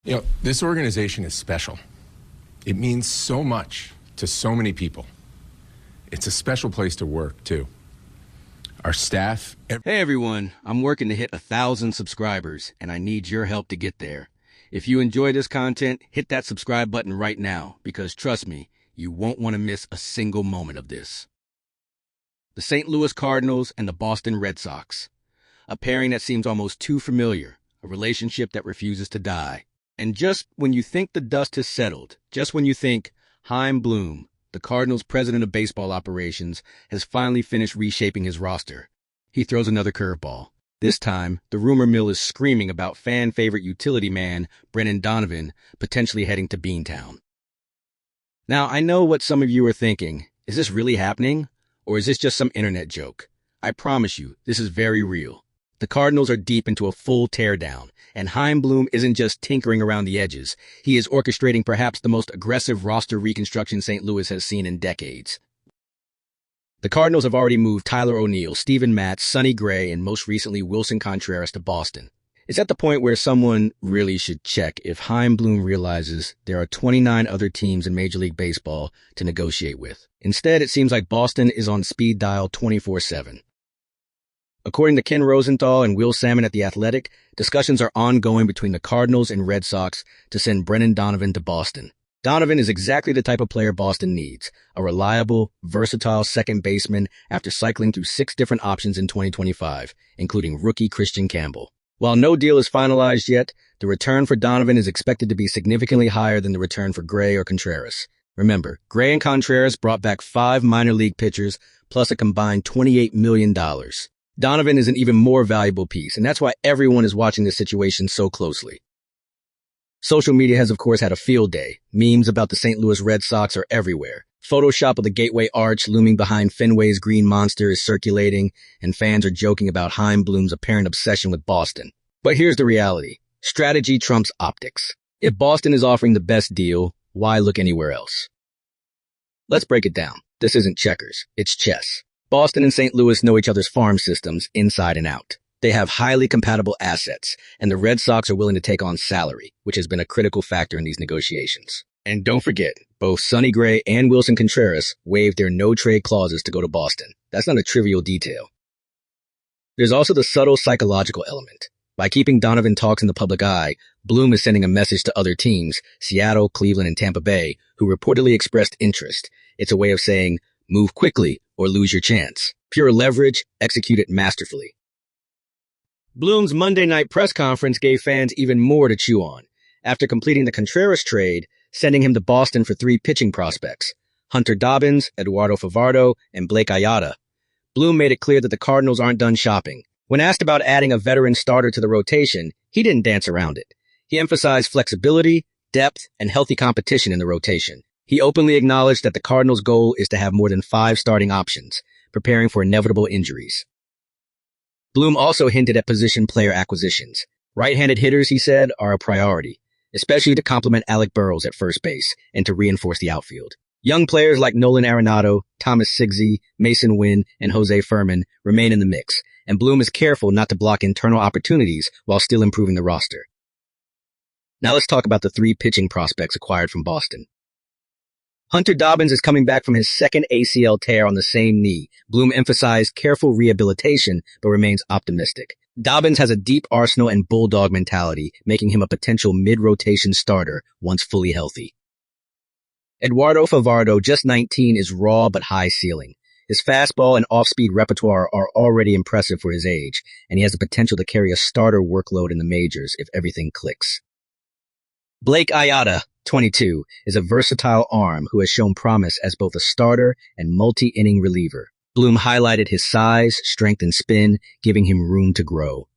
This organization is special. It means so much to so many people. It's a special place to work, too. Our staff... Hey, everyone. I'm working to hit 1,000 subscribers, and I need your help to get there. If you enjoy this content, hit that subscribe button right now, because trust me, you won't want to miss a single moment of this. The St. Louis Cardinals and the Boston Red Sox. A pairing that seems almost too familiar, a relationship that refuses to die. And just when you think the dust has settled, just when you think Heim Bloom, the Cardinals' president of baseball operations, has finally finished reshaping his roster, he throws another curveball. This time, the rumor mill is screaming about fan-favorite utility man Brennan Donovan potentially heading to Beantown. Now, I know what some of you are thinking. Is this really happening? Or is this just some internet joke? I promise you, this is very real. The Cardinals are deep into a full teardown, and Heim Bloom isn't just tinkering around the edges. He is orchestrating perhaps the most aggressive roster reconstruction St. Louis has seen in decades. The Cardinals have already moved Tyler O'Neill, Steven Matz, Sonny Gray, and most recently Willson Contreras to Boston. It's at the point where someone really should check if Heim Bloom realizes there are 29 other teams in Major League Baseball to negotiate with. Instead, it seems like Boston is on speed dial 24/7. According to Ken Rosenthal and Will Salmon at The Athletic, discussions are ongoing between the Cardinals and Red Sox to send Brennan Donovan to Boston. Donovan is exactly the type of player Boston needs, a reliable, versatile second baseman after cycling through 6 different options in 2025, including rookie Christian Campbell. While no deal is finalized yet, the return for Donovan is expected to be significantly higher than the return for Gray or Contreras. Remember, Gray and Contreras brought back 5 minor league pitchers, plus a combined $28 million. Donovan is an even more valuable piece, and that's why everyone is watching this situation so closely. Social media has, of course, had a field day. Memes about the St. Louis Red Sox are everywhere. Photoshop of the Gateway Arch looming behind Fenway's green monster is circulating, and fans are joking about Heim Bloom's apparent obsession with Boston. But here's the reality. Strategy trumps optics. If Boston is offering the best deal, why look anywhere else? Let's break it down. This isn't checkers, it's chess. Boston and St. Louis know each other's farm systems inside and out. They have highly compatible assets, and the Red Sox are willing to take on salary, which has been a critical factor in these negotiations. And don't forget, both Sonny Gray and Willson Contreras waived their no-trade clauses to go to Boston. That's not a trivial detail. There's also the subtle psychological element. By keeping Donovan talks in the public eye, Bloom is sending a message to other teams, Seattle, Cleveland, and Tampa Bay, who reportedly expressed interest. It's a way of saying, move quickly or lose your chance. Pure leverage, executed masterfully. Bloom's Monday night press conference gave fans even more to chew on. After completing the Contreras trade, sending him to Boston for 3 pitching prospects, Hunter Dobbins, Eduardo Favardo, and Blake Ayata. Bloom made it clear that the Cardinals aren't done shopping. When asked about adding a veteran starter to the rotation, he didn't dance around it. He emphasized flexibility, depth, and healthy competition in the rotation. He openly acknowledged that the Cardinals' goal is to have more than 5 starting options, preparing for inevitable injuries. Bloom also hinted at position player acquisitions. Right-handed hitters, he said, are a priority, especially to complement Alec Burrows at first base and to reinforce the outfield. Young players like Nolan Arenado, Thomas Sigsy, Mason Wynn, and Jose Furman remain in the mix, and Bloom is careful not to block internal opportunities while still improving the roster. Now let's talk about the 3 pitching prospects acquired from Boston. Hunter Dobbins is coming back from his second ACL tear on the same knee. Bloom emphasized careful rehabilitation, but remains optimistic. Dobbins has a deep arsenal and bulldog mentality, making him a potential mid-rotation starter once fully healthy. Eduardo Favardo, just 19, is raw but high ceiling. His fastball and off-speed repertoire are already impressive for his age, and he has the potential to carry a starter workload in the majors if everything clicks. Blake Ayata, 22, is a versatile arm who has shown promise as both a starter and multi-inning reliever. Bloom highlighted his size, strength, and spin, giving him room to grow.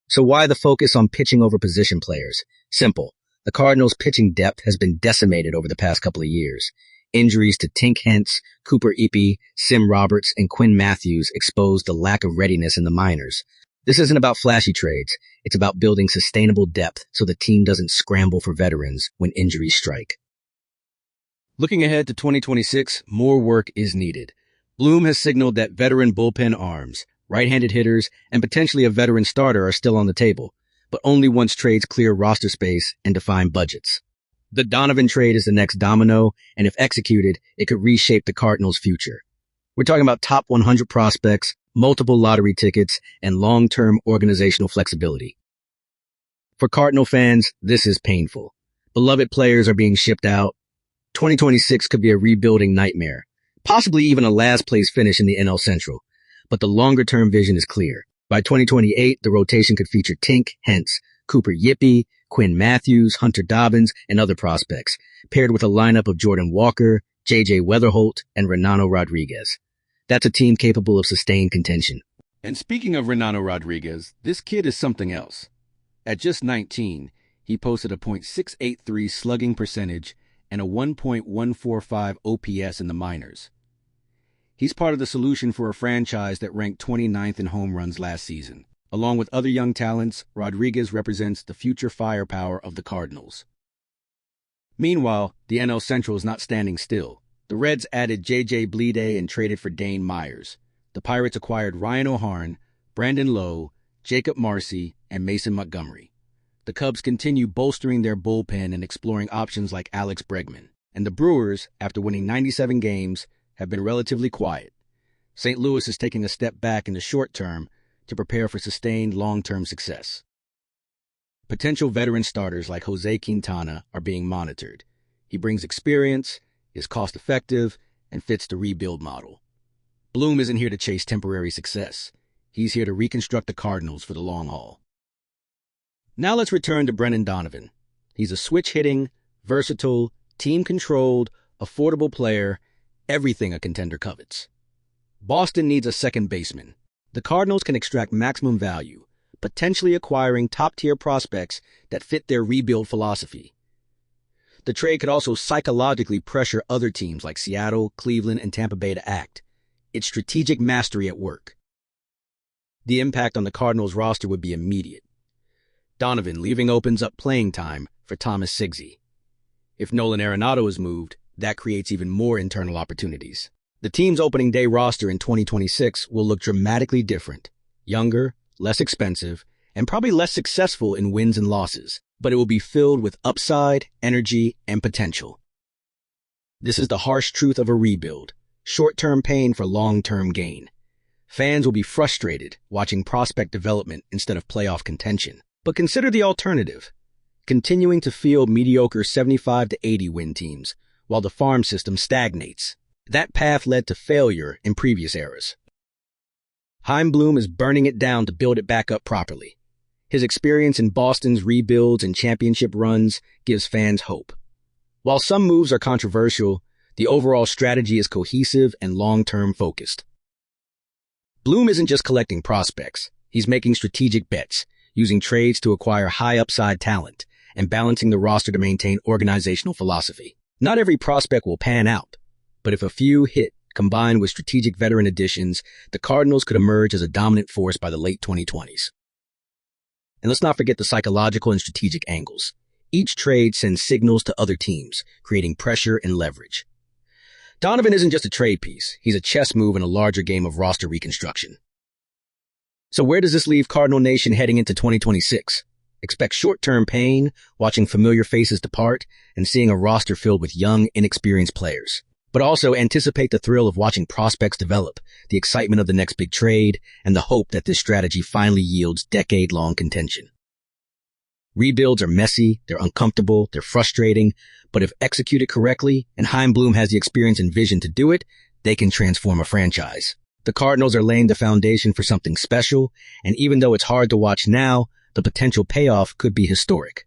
So why the focus on pitching over position players? Simple. The Cardinals' pitching depth has been decimated over the past couple of years. Injuries to Tink Hence, Cooper Epe, Sim Roberts, and Quinn Matthews exposed the lack of readiness in the minors. This isn't about flashy trades. It's about building sustainable depth so the team doesn't scramble for veterans when injuries strike. Looking ahead to 2026, more work is needed. Bloom has signaled that veteran bullpen arms, right-handed hitters, and potentially a veteran starter are still on the table. but only once trades clear roster space and define budgets. The Donovan trade is the next domino, and if executed, it could reshape the Cardinals' future. We're talking about top 100 prospects, multiple lottery tickets, and long-term organizational flexibility. For Cardinal fans, this is painful. Beloved players are being shipped out. 2026 could be a rebuilding nightmare, possibly even a last-place finish in the NL Central. But the longer-term vision is clear. By 2028, the rotation could feature Tink, Hence, Cooper Yippee, Quinn Matthews, Hunter Dobbins, and other prospects, paired with a lineup of Jordan Walker, J.J. Weatherholt, and Renano Rodriguez. That's a team capable of sustained contention. And speaking of Renano Rodriguez, this kid is something else. At just 19, he posted a .683 slugging percentage and a 1.145 OPS in the minors. He's part of the solution for a franchise that ranked 29th in home runs last season. Along with other young talents, Rodriguez represents the future firepower of the Cardinals. Meanwhile, the NL Central is not standing still. The Reds added J.J. Bleday and traded for Dane Myers. The Pirates acquired Ryan O'Harn, Brandon Lowe, Jacob Marcy, and Mason Montgomery. The Cubs continue bolstering their bullpen and exploring options like Alex Bregman. And the Brewers, after winning 97 games, have been relatively quiet. St. Louis is taking a step back in the short term to prepare for sustained long-term success. Potential veteran starters like Jose Quintana are being monitored. He brings experience, is cost-effective, and fits the rebuild model. Bloom isn't here to chase temporary success. He's here to reconstruct the Cardinals for the long haul. Now let's return to Brennan Donovan. He's a switch-hitting, versatile, team-controlled, affordable player, everything a contender covets. Boston needs a second baseman. The Cardinals can extract maximum value, potentially acquiring top-tier prospects that fit their rebuild philosophy. The trade could also psychologically pressure other teams like Seattle, Cleveland, and Tampa Bay to act. It's strategic mastery at work. The impact on the Cardinals roster would be immediate. Donovan leaving opens up playing time for Thomas Sigzy. If Nolan Arenado is moved, that creates even more internal opportunities. The team's opening day roster in 2026 will look dramatically different, younger, less expensive, and probably less successful in wins and losses, but it will be filled with upside, energy, and potential. This is the harsh truth of a rebuild, short-term pain for long-term gain. Fans will be frustrated watching prospect development instead of playoff contention. But consider the alternative, continuing to field mediocre 75 to 80 win teams while the farm system stagnates. That path led to failure in previous eras. Heim Bloom is burning it down to build it back up properly. His experience in Boston's rebuilds and championship runs gives fans hope. While some moves are controversial, the overall strategy is cohesive and long-term focused. Bloom isn't just collecting prospects. He's making strategic bets, using trades to acquire high-upside talent, and balancing the roster to maintain organizational philosophy. Not every prospect will pan out, but if a few hit, combined with strategic veteran additions, the Cardinals could emerge as a dominant force by the late 2020s. And let's not forget the psychological and strategic angles. Each trade sends signals to other teams, creating pressure and leverage. Donovan isn't just a trade piece. He's a chess move in a larger game of roster reconstruction. So where does this leave Cardinal Nation heading into 2026? Expect short-term pain, watching familiar faces depart, and seeing a roster filled with young, inexperienced players. But also anticipate the thrill of watching prospects develop, the excitement of the next big trade, and the hope that this strategy finally yields decade-long contention. Rebuilds are messy, they're uncomfortable, they're frustrating, but if executed correctly, and Heim Bloom has the experience and vision to do it, they can transform a franchise. The Cardinals are laying the foundation for something special, and even though it's hard to watch now, the potential payoff could be historic.